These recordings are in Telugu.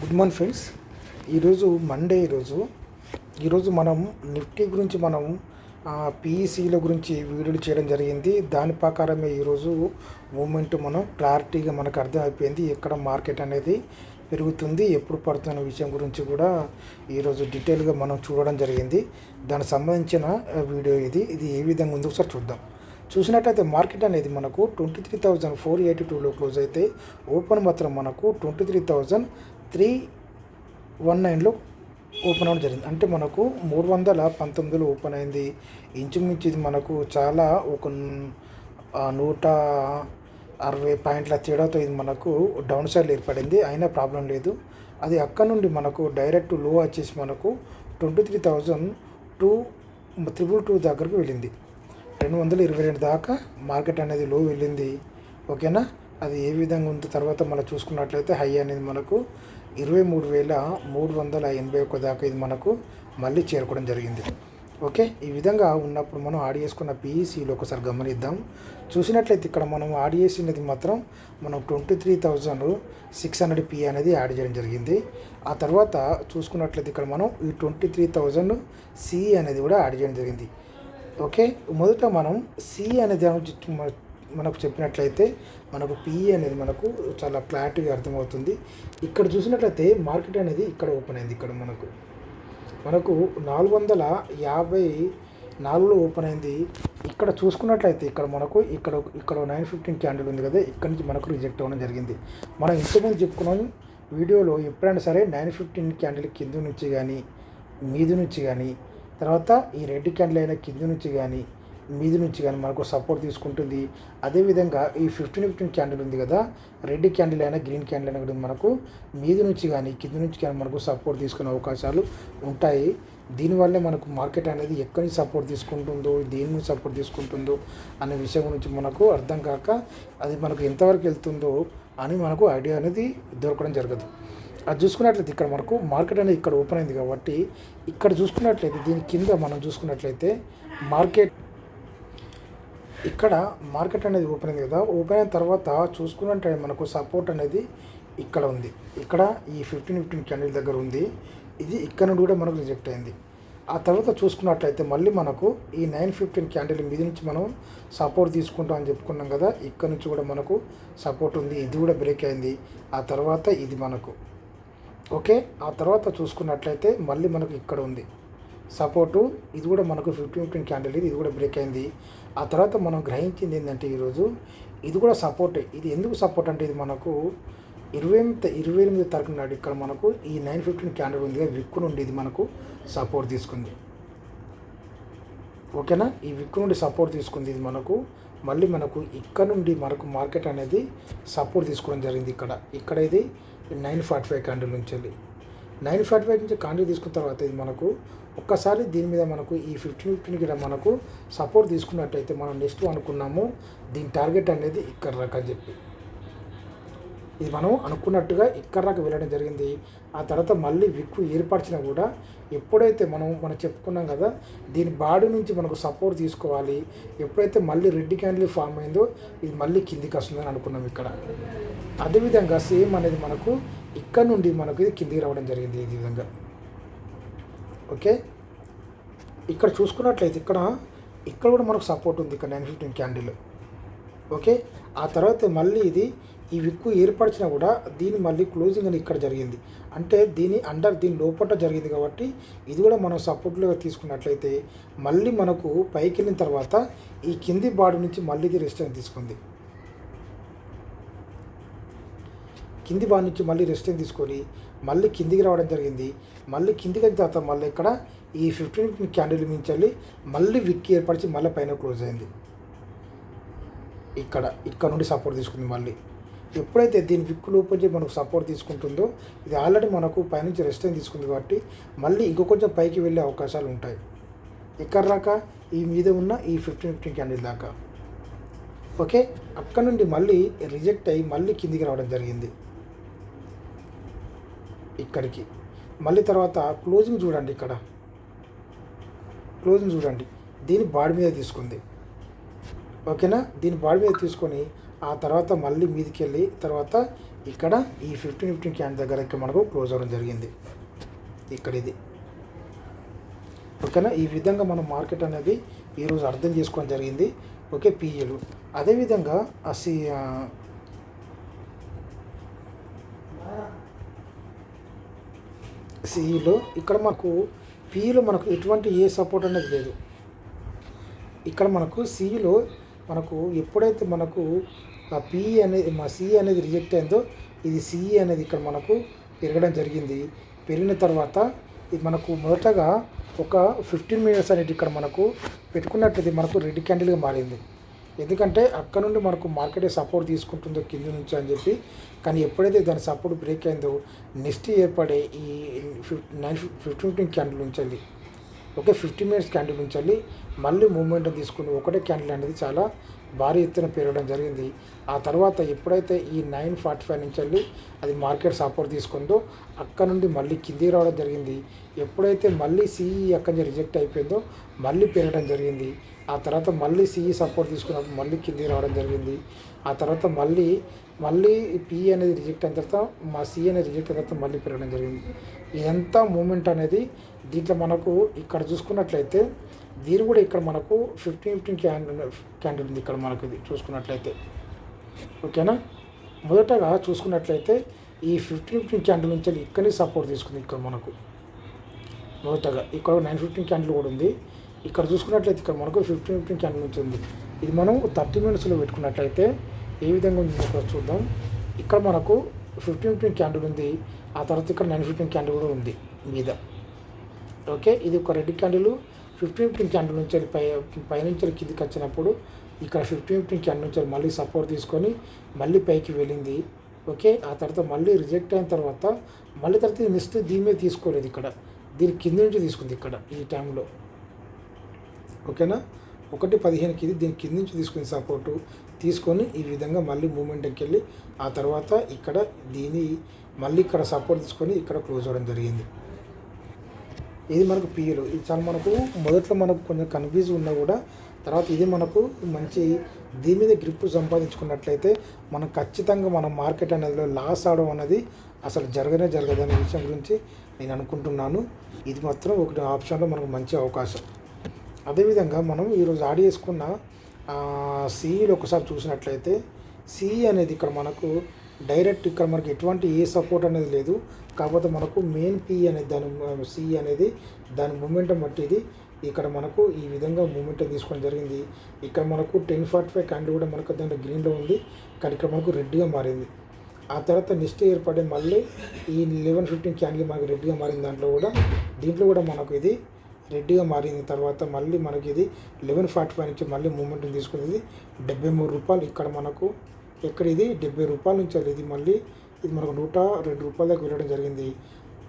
Good morning friends. ఈరోజు మండే. ఈరోజు మనం నిఫ్టీ గురించి మనం పీఈసీల గురించి వీడియోలు చేయడం జరిగింది. దాని ప్రకారమే ఈరోజు మూమెంట్ మనం క్లారిటీగా మనకు అర్థమైపోయింది. ఎక్కడ మార్కెట్ అనేది పెరుగుతుంది, ఎప్పుడు పడుతున్న విషయం గురించి కూడా ఈరోజు డీటెయిల్గా మనం చూడడం జరిగింది. దానికి సంబంధించిన వీడియో ఇది ఏ విధంగా ఉందో ఒకసారి చూద్దాం. చూసినట్లయితే మార్కెట్ అనేది మనకు 23,482లో క్లోజ్ అయితే ఓపెన్ మాత్రం మనకు 23,319లో ఓపెన్ అవ్వడం జరిగింది. అంటే మనకు 319లో ఓపెన్ అయింది. ఇంచుమించు ఇది మనకు చాలా ఒక 160 పాయింట్ల తేడాతో ఇది మనకు డౌన్ సైడ్ ఏర్పడింది. అయినా ప్రాబ్లం లేదు. అది అక్కడ నుండి మనకు డైరెక్ట్ లో వచ్చేసి మనకు 23,222 దగ్గరకు వెళ్ళింది. 222 దాకా మార్కెట్ అనేది లో వెళ్ళింది. ఓకేనా. అది ఏ విధంగా ఉంది తర్వాత మనం చూసుకున్నట్లయితే హై అనేది మనకు 23,381 దాకా ఇది మనకు మళ్ళీ చేరుకోవడం జరిగింది. ఓకే. ఈ విధంగా ఉన్నప్పుడు మనం యాడ్ చేసుకున్న పీఈసీలో ఒకసారి గమనిద్దాం. చూసినట్లయితే ఇక్కడ మనం యాడ్ చేసినది మాత్రం మనం 23,600 పీ అనేది యాడ్ చేయడం జరిగింది. ఆ తర్వాత చూసుకున్నట్లయితే ఇక్కడ మనం ఈ 23,000 సి అనేది కూడా యాడ్ చేయడం జరిగింది. ఓకే. మొదట మనం సి అనేది మనకు చెప్పినట్లయితే మనకు పిఈ అనేది మనకు చాలా క్లారిటీగా అర్థమవుతుంది. ఇక్కడ చూసినట్లయితే మార్కెట్ అనేది ఇక్కడ ఓపెన్ అయింది. ఇక్కడ మనకు 454లో ఓపెన్ అయింది. ఇక్కడ చూసుకున్నట్లయితే ఇక్కడ మనకు ఇక్కడ 915 క్యాండిల్ ఉంది కదా, ఇక్కడ నుంచి మనకు రిజెక్ట్ అవ్వడం జరిగింది. మనం ఇంతకుముందు చెప్పుకున్నాం వీడియోలో, ఎప్పుడైనా సరే 915 క్యాండిల్ కింద నుంచి కానీ మీది నుంచి కానీ తర్వాత ఈ రెడ్ క్యాండిల్ అయినా కింద నుంచి కానీ మీది నుంచి కానీ మనకు సపోర్ట్ తీసుకుంటుంది. అదేవిధంగా ఈ 15 క్యాండిల్ ఉంది కదా, రెడ్ క్యాండిల్ అయినా గ్రీన్ క్యాండిల్ అయినా కూడా మనకు మీది నుంచి కానీ కింద నుంచి కానీ మనకు సపోర్ట్ తీసుకునే అవకాశాలు ఉంటాయి. దీనివల్లే మనకు మార్కెట్ అనేది ఎక్కడి నుంచి సపోర్ట్ తీసుకుంటుందో, దేని నుంచి సపోర్ట్ తీసుకుంటుందో అనే విషయం గురించి మనకు అర్థం కాక అది మనకు ఎంతవరకు వెళ్తుందో అని మనకు ఐడియా అనేది దొరకడం జరగదు. అది చూసుకున్నట్లయితే ఇక్కడ మనకు మార్కెట్ అనేది ఇక్కడ ఓపెన్ అయింది కాబట్టి ఇక్కడ చూసుకున్నట్లయితే దీని కింద మనం చూసుకున్నట్లయితే ఇక్కడ మార్కెట్ అనేది ఓపెన్ అయింది కదా, ఓపెన్ అయిన తర్వాత చూసుకున్నట్లయితే మనకు సపోర్ట్ అనేది ఇక్కడ ఉంది. ఇక్కడ ఈ 15 క్యాండిల్ దగ్గర ఉంది. ఇది ఇక్కడ నుండి కూడా మనకు రిజెక్ట్ అయింది. ఆ తర్వాత చూసుకున్నట్లయితే మళ్ళీ మనకు ఈ 915 క్యాండిల్ మీద నుంచి మనం సపోర్ట్ తీసుకుంటాం అని చెప్పుకున్నాం కదా, ఇక్కడ నుంచి కూడా మనకు సపోర్ట్ ఉంది. ఇది కూడా బ్రేక్ అయింది. ఆ తర్వాత ఇది మనకు ఓకే. ఆ తర్వాత చూసుకున్నట్లయితే మళ్ళీ మనకు ఇక్కడ ఉంది సపోర్టు. ఇది కూడా మనకు 15 క్యాండిల్, ఇది కూడా బ్రేక్ అయింది. ఆ తర్వాత మనం గ్రహించింది ఏంటంటే ఈరోజు ఇది కూడా సపోర్టే. ఇది ఎందుకు సపోర్ట్ అంటే ఇది మనకు 28 తారీఖు నాడు ఇక్కడ మనకు ఈ 915 క్యాండిల్ ఉంది, విక్కు నుండి ఇది మనకు సపోర్ట్ తీసుకుంది. ఓకేనా. ఈ విక్కు నుండి సపోర్ట్ తీసుకుంది. ఇది మనకు మళ్ళీ మనకు ఇక్కడ నుండి మనకు మార్కెట్ అనేది సపోర్ట్ తీసుకోవడం జరిగింది. ఇక్కడ ఇది 945 క్యాండిల్ నుంచి వెళ్ళి 945 నుంచి క్యాండిల్ తీసుకున్న తర్వాత ఇది మనకు ఒక్కసారి దీని మీద మనకు ఈ 15 కూడా మనకు సపోర్ట్ తీసుకున్నట్టయితే మనం నెక్స్ట్ అనుకున్నాము దీని టార్గెట్ అనేది ఇక్కడ రకం చెప్పి ఇది మనం అనుకున్నట్టుగా ఇక్కడ దాకా వెళ్ళడం జరిగింది. ఆ తర్వాత మళ్ళీ విక్కు ఏర్పరిచినా కూడా ఎప్పుడైతే మనం చెప్పుకున్నాం కదా, దీని బాడీ నుంచి మనకు సపోర్ట్ తీసుకోవాలి. ఎప్పుడైతే మళ్ళీ రెడ్ క్యాండిల్ ఫామ్ అయిందో ఇది మళ్ళీ కిందికి వస్తుందని అనుకున్నాం ఇక్కడ. అదేవిధంగా సేమ్ అనేది మనకు ఇక్కడ నుండి మనకు ఇది కిందికి రావడం జరిగింది ఈ విధంగా. ఓకే. ఇక్కడ చూసుకున్నట్లయితే ఇక్కడ కూడా మనకు సపోర్ట్ ఉంది, ఇక్కడ 915 క్యాండిల్. ఓకే. ఆ తర్వాత మళ్ళీ ఇది ఈ విక్కు ఏర్పరిచినా కూడా దీని మళ్ళీ క్లోజింగ్ అని ఇక్కడ జరిగింది. అంటే దీని లోపల జరిగింది కాబట్టి ఇది కూడా మనం సపోర్ట్లో తీసుకున్నట్లయితే మళ్ళీ మనకు పైకి వెళ్ళిన తర్వాత ఈ కింది బాడీ నుంచి మళ్ళీ ఇది రెసిస్టెన్స్ తీసుకుంది. కింది బాడీ నుంచి మళ్ళీ రెసిస్టెన్స్ తీసుకొని మళ్ళీ కిందికి రావడం జరిగింది. మళ్ళీ కిందికి అయిన తర్వాత మళ్ళీ ఇక్కడ ఈ 15 క్యాండిల్ మించాలి మళ్ళీ విక్కి ఏర్పరిచి మళ్ళీ పైన క్లోజ్ అయింది. ఇక్కడ నుండి సపోర్ట్ తీసుకుంది. మళ్ళీ ఎప్పుడైతే దీని విక్కు లోపలికి మనకు సపోర్ట్ తీసుకుంటుందో ఇది ఆల్రెడీ మనకు పైనుంచి రెసిస్టెన్స్ తీసుకుంది కాబట్టి మళ్ళీ ఇంకో కొంచెం పైకి వెళ్ళే అవకాశాలు ఉంటాయి. ఇక్కడ దాకా ఈ మీద ఉన్న ఈ 15 క్యాండిల్ దాకా. ఓకే. అక్కడ నుండి మళ్ళీ రిజెక్ట్ అయ్యి మళ్ళీ కిందికి రావడం జరిగింది ఇక్కడికి. మళ్ళీ తర్వాత క్లోజింగ్ చూడండి, ఇక్కడ క్లోజింగ్ చూడండి, దీని బాడీ మీద తీసుకుంది. ఓకేనా. దీని బాడీ మీద తీసుకొని ఆ తర్వాత మళ్ళీ మీదికి వెళ్ళి తర్వాత ఇక్కడ ఈ 15 క్యాండిల్ దగ్గర ఇక్కడ మనకు క్లోజ్ అవ్వడం జరిగింది ఇక్కడ ఇది. ఓకేనా, ఈ విధంగా మనం మార్కెట్ అనేది ఈరోజు అర్థం చేసుకోవడం జరిగింది. ఓకే, పిఈలు అదేవిధంగా సిఈలో ఇక్కడ మనకు పిఈలో మనకు ఎటువంటి ఏ సపోర్ట్ అనేది లేదు. ఇక్కడ మనకు సిఈలో మనకు ఎప్పుడైతే మనకు పిఈ అనేది సిఈ అనేది రిజెక్ట్ అయిందో ఇది సిఈ అనేది ఇక్కడ మనకు పెరగడం జరిగింది. పెరిగిన తర్వాత ఇది మనకు మొదటగా ఒక 15 మినిట్స్ అనేది ఇక్కడ మనకు పెట్టుకున్నట్టు మనకు రెడ్ క్యాండిల్గా మారింది. ఎందుకంటే అక్కడ నుండి మనకు మార్కెట్ సపోర్ట్ తీసుకుంటుందో కింద నుంచి అని చెప్పి, కానీ ఎప్పుడైతే దాని సపోర్ట్ బ్రేక్ అయిందో నెక్స్ట్ ఏర్పడే ఈ 15 క్యాండిల్ ఉంచాలి. ఓకే, 15 మినిట్స్ క్యాండిల్ ఉంచాలి. మళ్ళీ మూమెంట్ తీసుకుని ఒకటే క్యాండిల్ అనేది చాలా భారీ ఎత్తున పెరగడం జరిగింది. ఆ తర్వాత ఎప్పుడైతే ఈ 9:45 నుంచి వెళ్ళి అది మార్కెట్ సపోర్ట్ తీసుకుందో అక్కడ నుండి మళ్ళీ కిందికి రావడం జరిగింది. ఎప్పుడైతే మళ్ళీ సిఈ అక్కడి నుంచి రిజెక్ట్ అయిపోయిందో మళ్ళీ పెరగడం జరిగింది. ఆ తర్వాత మళ్ళీ సిఈ సపోర్ట్ తీసుకున్నప్పుడు మళ్ళీ కిందికి రావడం జరిగింది. ఆ తర్వాత మళ్ళీ పిఈ అనేది రిజెక్ట్ అయిన తర్వాత మా సిఈ అనేది రిజెక్ట్ అయిన తర్వాత మళ్ళీ పెరగడం జరిగింది. ఇదంతా మూమెంట్ అనేది దీంట్లో మనకు ఇక్కడ చూసుకున్నట్లయితే దీని కూడా ఇక్కడ మనకు 15 క్యాండిల్ ఉంది ఇక్కడ మనకు ఇది చూసుకున్నట్లయితే. ఓకేనా, మొదటగా చూసుకున్నట్లయితే ఈ 15 క్యాండిల్ నుంచి ఇక్కడి సపోర్ట్ తీసుకుంది. ఇక్కడ మనకు మొదటగా ఇక్కడ 9:15 క్యాండిల్ కూడా ఉంది. ఇక్కడ చూసుకున్నట్లయితే ఇక్కడ మనకు 15 క్యాండిల్ నుంచి ఉంది. ఇది మనం 30 మినిట్స్లో పెట్టుకున్నట్లయితే ఏ విధంగా ఉంది ఇక్కడ చూద్దాం. ఇక్కడ మనకు 15 క్యాండిల్ ఉంది. ఆ తర్వాత ఇక్కడ 9:15 క్యాండిల్ కూడా ఉంది మీద. ఓకే, ఇది ఒక రెడ్ క్యాండిల్ 15 క్యాండిల్ నుంచి పైనుంచి కిందికి వచ్చినప్పుడు ఇక్కడ 15 క్యాండిల్ నుంచి మళ్ళీ సపోర్ట్ తీసుకొని మళ్ళీ పైకి వెళ్ళింది. ఓకే, ఆ తర్వాత మళ్ళీ రిజెక్ట్ అయిన తర్వాత మళ్ళీ తర్వాత నెక్స్ట్ దీని మీద తీసుకోలేదు. ఇక్కడ దీని కింద నుంచి తీసుకుంది ఇక్కడ ఈ టైంలో. ఓకేనా, 1:15కి ఇది దీని కింద నుంచి తీసుకుని సపోర్టు తీసుకొని ఈ విధంగా మళ్ళీ మూమెంట్కి వెళ్ళి ఆ తర్వాత ఇక్కడ దీని మళ్ళీ ఇక్కడ సపోర్ట్ తీసుకొని ఇక్కడ క్లోజ్ అవ్వడం జరిగింది. ఇది మనకు పిఈలు. ఇది చాలా మనకు మొదట్లో మనకు కొంచెం కన్ఫ్యూజ్ ఉన్నా కూడా తర్వాత ఇది మనకు మంచి దీని మీద గ్రిప్ సంపాదించుకున్నట్లయితే మనం ఖచ్చితంగా మన మార్కెట్ అనేది లాస్ అవడం అనేది అసలు జరగదనే విషయం గురించి నేను అనుకుంటున్నాను. ఇది మాత్రం ఒకటి ఆప్షన్లో మనకు మంచి అవకాశం. అదేవిధంగా మనం ఈరోజు యాడ్ చేసుకున్న సిఈలో ఒకసారి చూసినట్లయితే సిఈ అనేది ఇక్కడ మనకు డైరెక్ట్ ఇక్కడ మనకి ఎటువంటి ఏ సపోర్ట్ అనేది లేదు. కాకపోతే మనకు మెయిన్ పిఈ అనేది దాని సిఈ అనేది దాని మూమెంటం బట్టి ఇది ఇక్కడ మనకు ఈ విధంగా మూమెంటం తీసుకోవడం జరిగింది. ఇక్కడ మనకు 10:45 క్యాండిల్ కూడా మనకు దాంట్లో గ్రీన్లో ఉంది, కానీ ఇక్కడ మనకు రెడ్గా మారింది. ఆ తర్వాత నెక్స్ట్ ఏర్పడే మళ్ళీ ఈ 11:15 క్యాండిల్ మనకు రెడ్గా మారింది. దీంట్లో కూడా మనకు ఇది రెడ్గా మారిన తర్వాత మళ్ళీ మనకి ఇది 11:45 నుంచి మళ్ళీ మూమెంట్ తీసుకునేది 73 రూపాయలు. ఇక్కడ మనకు ఎక్కడ ఇది 70 రూపాయల నుంచి ఇది మళ్ళీ ఇది మనకు 102 రూపాయల దాకా వెళ్ళడం జరిగింది.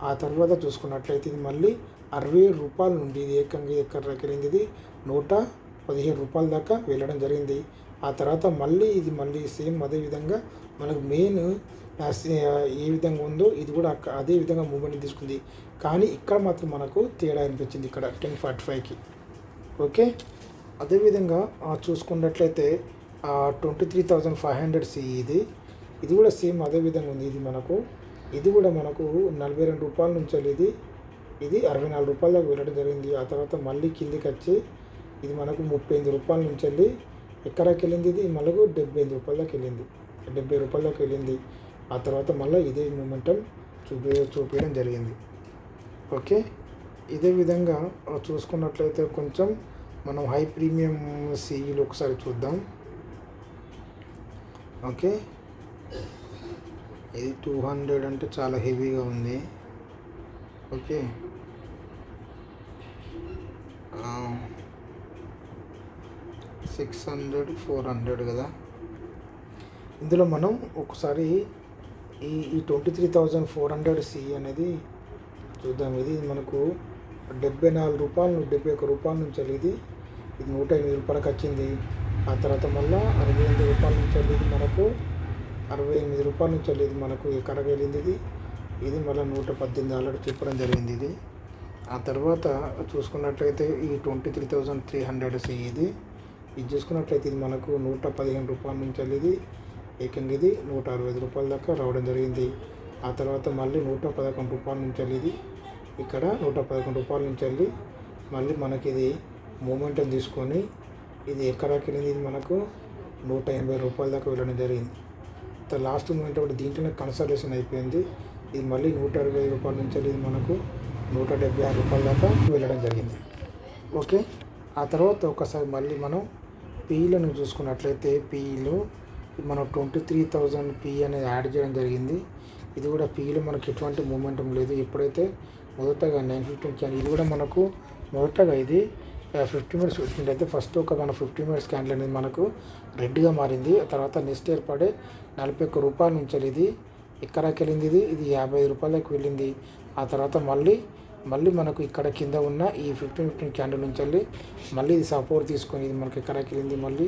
ఆ తర్వాత చూసుకున్నట్లయితే ఇది మళ్ళీ 60 రూపాయల నుండి ఇది ఏకంగా ఎక్కడ వెళ్ళింది ఇది 115 రూపాయల దాకా వెళ్ళడం జరిగింది. ఆ తర్వాత మళ్ళీ ఇది మళ్ళీ సేమ్ అదే విధంగా మనకు మెయిన్ ఏ విధంగా ఉందో ఇది కూడా అదే విధంగా మూమెంట్ తీసుకుంది. కానీ ఇక్కడ మాత్రం మనకు తేడా అనిపించింది ఇక్కడ 10:45కి. ఓకే, అదేవిధంగా చూసుకున్నట్లయితే 23,500 సిఈ ఇది కూడా సేమ్ అదే విధంగా ఉంది. ఇది కూడా మనకు 42 రూపాయల నుంచి ఇది 64 రూపాయల దాకా వెళ్ళడం జరిగింది. ఆ తర్వాత మళ్ళీ కిందికి వచ్చి ఇది మనకు 35 రూపాయల నుంచి ఎక్కడికి వెళ్ళింది ఇది మనకు 75 రూపాయల దాకా వెళ్ళింది, 70 రూపాయల దాకా వెళ్ళింది. ఆ తర్వాత మళ్ళీ ఇదే మూమెంటం చూపించడం జరిగింది. ఓకే, ఇదే విధంగా చూసుకున్నట్లయితే కొంచెం మనం హై ప్రీమియం సిఈలు ఒకసారి చూద్దాం. ఓకే, ఇది 200 అంటే చాలా హెవీగా ఉంది. ఓకే, 600 400 కదా. ఇందులో మనం ఒకసారి ఈ 23,400 సిఈ అనేది చూద్దాం. ఇది మనకు 74 రూపాయలు 71 రూపాయల నుంచి ఇది 108 రూపాయలకు వచ్చింది. ఆ తర్వాత మళ్ళీ 68 రూపాయల నుంచి ఇది మనకు 68 రూపాయల నుంచి ఇది మనకు ఎక్కడికి వెళ్ళింది ఇది మళ్ళీ 118 ఆల్రెడీ చెప్పడం జరిగింది ఇది. ఆ తర్వాత చూసుకున్నట్లయితే ఈ 23,300 సిఈ ఇది చూసుకున్నట్లయితే ఇది మనకు 115 రూపాయల నుంచి ఇది ఏకంగా ఇది 165 రూపాయల దాకా రావడం జరిగింది. ఆ తర్వాత మళ్ళీ 111 రూపాయల నుంచి వెళ్ళి ఇది ఇక్కడ 111 రూపాయల నుంచి వెళ్ళి మళ్ళీ మనకి ఇది మూమెంటం తీసుకొని ఇది ఎక్కడికి వెళ్ళింది, ఇది మనకు 180 రూపాయల దాకా వెళ్ళడం జరిగింది. లాస్ట్ మూమెంట్ ఒకటి దీంట్లోనే కన్సల్టేషన్ అయిపోయింది. ఇది మళ్ళీ 165 రూపాయల నుంచి ఇది మనకు 176 రూపాయల దాకా వెళ్ళడం జరిగింది. ఓకే, ఆ తర్వాత ఒకసారి మళ్ళీ మనం పీఈలను చూసుకున్నట్లయితే పీఈలో మనం 23,000 పీఈ అనేది యాడ్ చేయడం జరిగింది. ఇది కూడా పీఈలో మనకి ఎటువంటి మూమెంటం లేదు. ఎప్పుడైతే మొదటగా 915 క్యాండిల్ ఇది కూడా మనకు మొదటగా ఇది 50 మినిట్స్ వచ్చినట్లయితే ఫస్ట్ ఒక మన 50 మినిట్స్ క్యాండిల్ అనేది మనకు రెడ్గా మారింది. ఆ తర్వాత నెక్స్ట్ ఏర్పడే 41 రూపాయల నుంచి ఇది ఎక్కడికి వెళ్ళింది, ఇది 50 రూపాయలకు వెళ్ళింది. ఆ తర్వాత మళ్ళీ మనకు ఇక్కడ కింద ఉన్న ఈ 15 క్యాండిల్ నుంచి వెళ్ళి మళ్ళీ ఇది సపోర్ట్ తీసుకొని ఇది మనకి ఎక్కడికి వెళ్ళింది, మళ్ళీ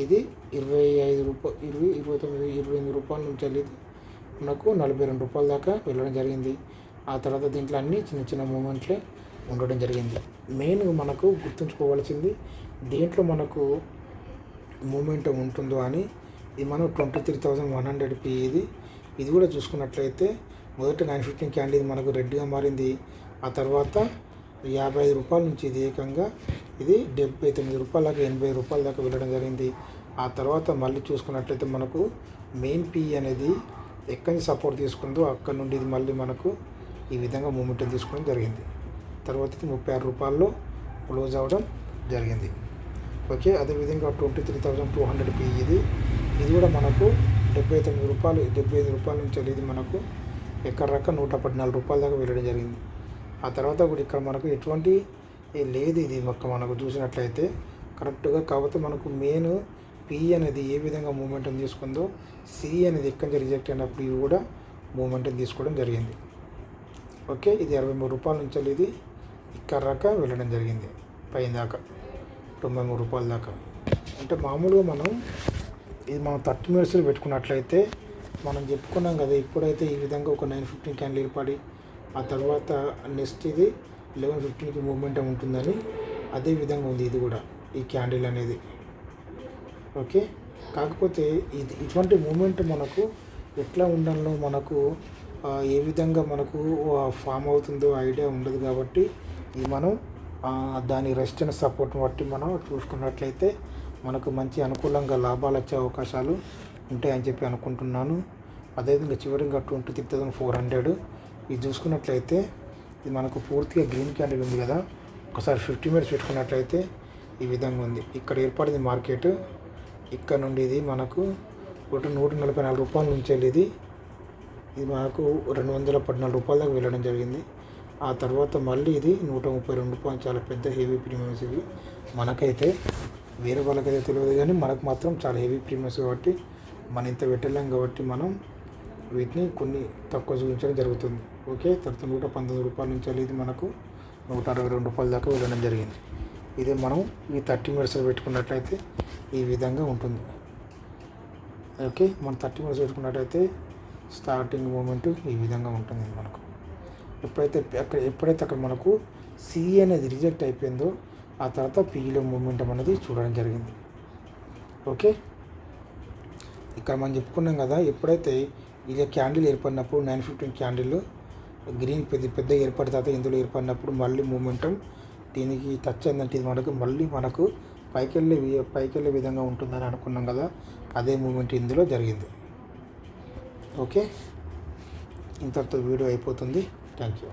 ఇది 25 రూపాయలు 28 రూపాయల నుంచి వెళ్ళి మనకు 42 రూపాయల దాకా వెళ్ళడం జరిగింది. ఆ తర్వాత దీంట్లో అన్నీ చిన్న చిన్న మూమెంట్లే ఉండడం జరిగింది. మెయిన్ మనకు గుర్తుంచుకోవాల్సింది దేంట్లో మనకు మూమెంటం ఉంటుందో అని ఇది మనం 23,100 పీ ఇది కూడా చూసుకున్నట్లయితే మొదట 915 క్యాండిల్ మనకు రెడ్గా మారింది. ఆ తర్వాత 55 రూపాయల నుంచి ఇది ఏకంగా ఇది 79 రూపాయల దాకా 80 రూపాయల దాకా వెళ్ళడం జరిగింది. ఆ తర్వాత మళ్ళీ చూసుకున్నట్లయితే మనకు మెయిన్ పీ అనేది ఎక్కడి నుంచి సపోర్ట్ తీసుకుందో అక్కడ నుండి ఇది మళ్ళీ మనకు ఈ విధంగా మూమెంటం తీసుకోవడం జరిగింది. తర్వాత ఇది 36 రూపాయల్లో క్లోజ్ అవ్వడం జరిగింది. ఓకే, అదేవిధంగా 23,200 పీ ఇది కూడా మనకు 75 రూపాయల నుంచి ఇది మనకు ఎక్కడ 114 రూపాయల దాకా వెళ్ళడం జరిగింది. ఆ తర్వాత కూడా ఇక్కడ మనకు ఎటువంటి లేదు, ఇది మనకు చూసినట్లయితే కరెక్ట్గా. కాకపోతే మనకు మెయిన్ పీ అనేది ఏ విధంగా మూమెంటం తీసుకుందో సి అనేది ఎక్కడి నుంచి రిజెక్ట్ అయినప్పుడు ఇవి కూడా మూమెంటం తీసుకోవడం జరిగింది. ఓకే, ఇది 63 రూపాయల నుంచి ఇది ఇక్కడ వెళ్ళడం జరిగింది పైన దాకా 93 రూపాయల దాకా. అంటే మామూలుగా మనం 30 మినిట్స్లో పెట్టుకున్నట్లయితే మనం చెప్పుకున్నాం కదా, ఇప్పుడైతే ఈ విధంగా ఒక 915 క్యాండిల్ ఏర్పడి ఆ తర్వాత నెక్స్ట్ ఇది 1115కి మూమెంటం ఉంటుందని అదే విధంగా ఉంది ఇది కూడా ఈ క్యాండిల్ అనేది. ఓకే, కాకపోతే ఇటువంటి మూమెంట్ మనకు ఎట్లా ఉండాలో మనకు ఏ విధంగా మనకు ఫామ్ అవుతుందో ఐడియా ఉండదు. కాబట్టి ఇది మనం దాని రెస్ట్ అండ్ సపోర్ట్ బట్టి మనం చూసుకున్నట్లయితే మనకు మంచి అనుకూలంగా లాభాలు వచ్చే అవకాశాలు ఉంటాయని చెప్పి అనుకుంటున్నాను. అదేవిధంగా చివరిగా 23,400 ఇది చూసుకున్నట్లయితే ఇది మనకు పూర్తిగా గ్రీన్ క్యాండిల్ ఉంది కదా. ఒకసారి 50 మినిట్స్ పెట్టుకున్నట్లయితే ఈ విధంగా ఉంది. ఇక్కడ ఏర్పడింది మార్కెట్. ఇక్కడ నుండి ఇది మనకు 144 రూపాయల నుంచి ఇది మనకు 214 రూపాయల దాకా వెళ్ళడం జరిగింది. ఆ తర్వాత మళ్ళీ ఇది 132 రూపాయలు. చాలా పెద్ద హెవీ ప్రీమియమ్స్ ఇవి. మనకైతే వేరే వాళ్ళకైతే తెలియదు కానీ మనకు మాత్రం చాలా హెవీ ప్రీమియమ్స్ కాబట్టి మనం ఇంత పెట్టలేం కాబట్టి మనం వీటిని కొన్ని తక్కువ చూపించడం జరుగుతుంది. ఓకే, తర్వాత 119 రూపాయల నుంచి ఇది మనకు 162 రూపాయల దాకా వెళ్ళడం జరిగింది. ఇదే మనం ఈ 30 మినిట్స్లో పెట్టుకున్నట్లయితే ఈ విధంగా ఉంటుంది. ఓకే, మనం 30 మినిట్స్ పెట్టుకున్నట్లయితే స్టార్టింగ్ మూమెంట్ ఈ విధంగా ఉంటుంది మనకు. ఎప్పుడైతే అక్కడ మనకు సి అనేది రిజెక్ట్ అయిపోయిందో ఆ తర్వాత పీలో మూమెంటం అనేది చూడడం జరిగింది. ఓకే, ఇక్కడ మనం చెప్పుకున్నాం కదా, ఎప్పుడైతే ఇది క్యాండిల్ ఏర్పడినప్పుడు 915 క్యాండిల్ గ్రీన్ పెద్ద ఏర్పడిన తర్వాత ఇందులో ఏర్పడినప్పుడు మళ్ళీ మూమెంటం దీనికి టచ్ అయిందంటే ఇది మనకు పైకెళ్ళే విధంగా ఉంటుందని అనుకున్నాం కదా, అదే మూమెంట్ ఇందులో జరిగింది. ఓకే, ఇంతటితో వీడియో అయిపోతుంది. Thank you.